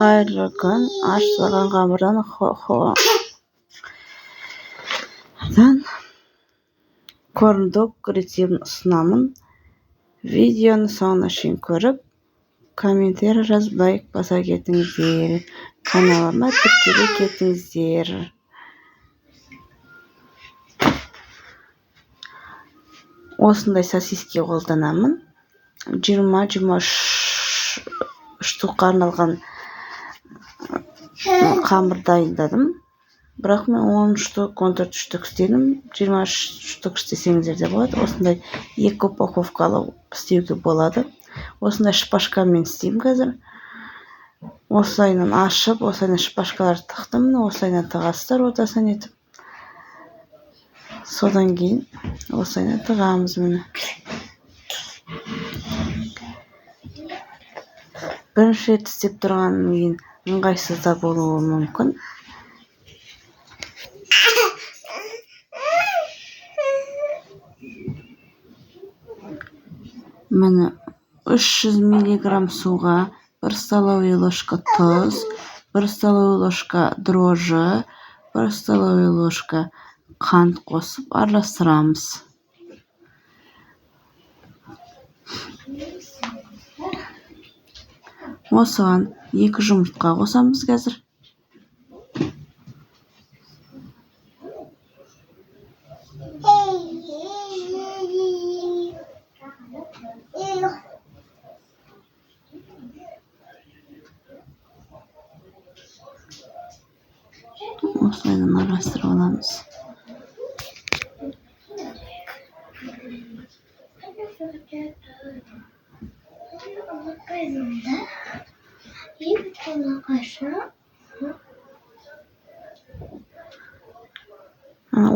Қайырлы күн. Ашытылған қамырдан корндок рецептін ұсынамын. Видеоны соңына шейін көріп, комментарий жазып, лайк баса кетіңіздер. Каналыма тіркеле кетіңіздер. Осындай сосиски қолданамын. 20-23 штукқа арналған қамыр дайындадым. Бірақ мен 10 штук, 14 штук істедім. 20 штук істесеңіздер де болады. Осындай 2 упаковкалы істеуге болады. Осындай шпажкамен істеймін қазір. Осылайынан ашып, осылайынан шпажкаларды тықтым. Осылайынан тығасыздар ортасынан етіп. Содан кейін осылайынан тығамыз міне. Бірінші рет істеп тұрғаннан кейін ыңғайсыз да болуы мүмкін. Міне 300 мг суға 1 столовая ложка тұз, 1 столовая ложка дрожжи, 1 столовая ложка қант қосып араластырамыз. Осыған 2 жұмыртқа қосамыз қазір. Осылайынан араластырып аламыз.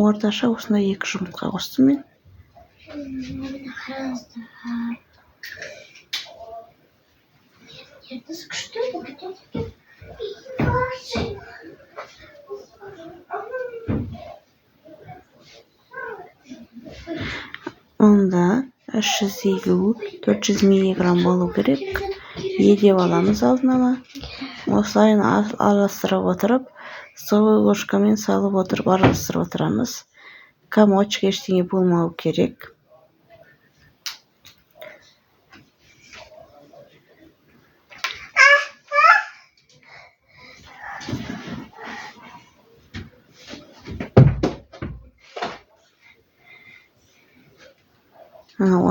Орташа осындай 2 жұмыртқа қостым мен. Онда 350-400 мг болу керек. Едеп аламыз алдын ала. Осылайынан араластырып отырып, столовая ложкамен салып отырып араластырып отырамыз. Комочек ештеңе болмау керек.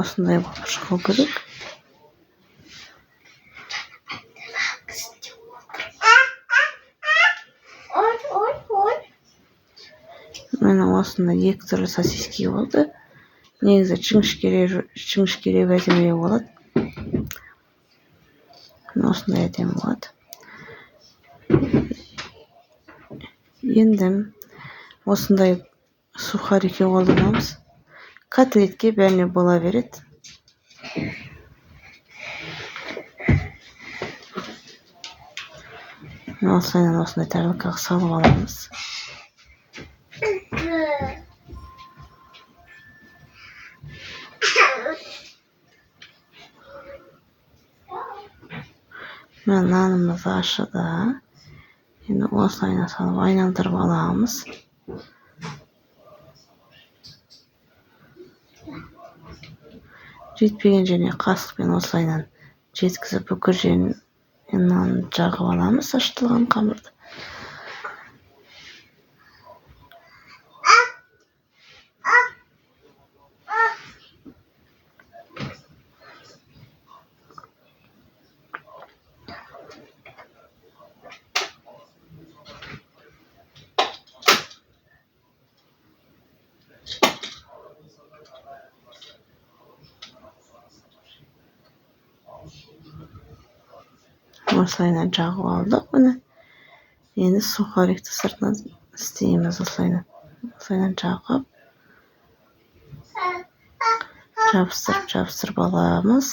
Осындай болып шығу керек. Міне осындай 2 түрлі сосиски болды. Негізі жіңішкере әдемі болады. Осындай әдемі болады. Енді осындай сухарики қолданамыз. Котлетке бәріне бола береді. Осылайынан осындай тарелкаға салып аламыз. Нанымыз ашыды. Енді осылайынан салып айналдырып аламыз. Жетпеген жеріне қасықпен осылайынан жеткізіп бүкіл жерінен жағып аламыз ашытылған қамырды. Осылайынан жағып алдық міне. Енді сухарикті сыртынан істейміз осылайынан. Осылайынан жағып, жабыстырып аламыз.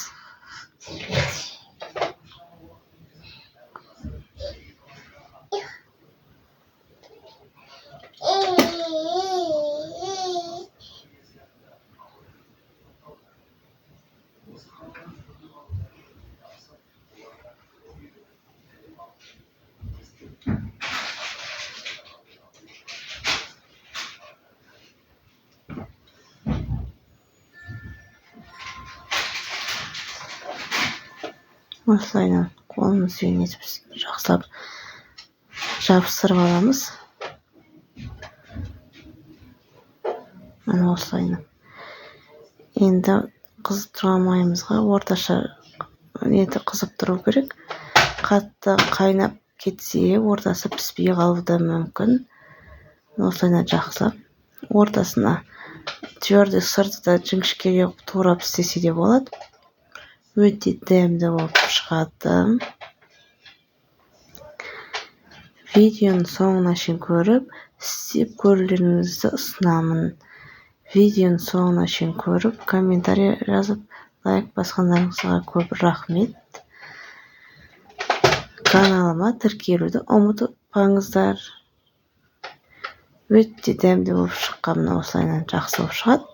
осылайынан қолымызбен етіп жақсылап жабыстырып аламыз. Мына осылайынан. Енді қызып тұрған майымызға орташа неті қызып тұру керек. Қатты қайнап кетсе, ортасы піспей қалуы да мүмкін. Осылайынан жақсылап ортасына твердый сырды да жіңішкеге турап істесе де болады. Өте дәмді болып шығады. Видеоның соңына шейін көріп, істеп көрулеріңізді ұсынамын. Видеоның соңына шейін көріп, комментарий жазып, лайк басқандарыңызға көп рахмет. Каналыма тіркелуді ұмытпаңыздар. Өте дәмді болып шыққан, осылайынан жақсы болып шығады.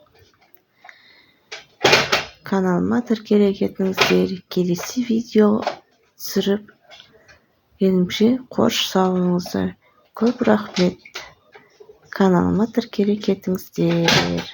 Каналыма тіркеле кетіңіздер. Келесі видео түсіріп келгенше қош сау болыңыздар. Көп рахмет. Каналыма тіркеле кетіңіздер.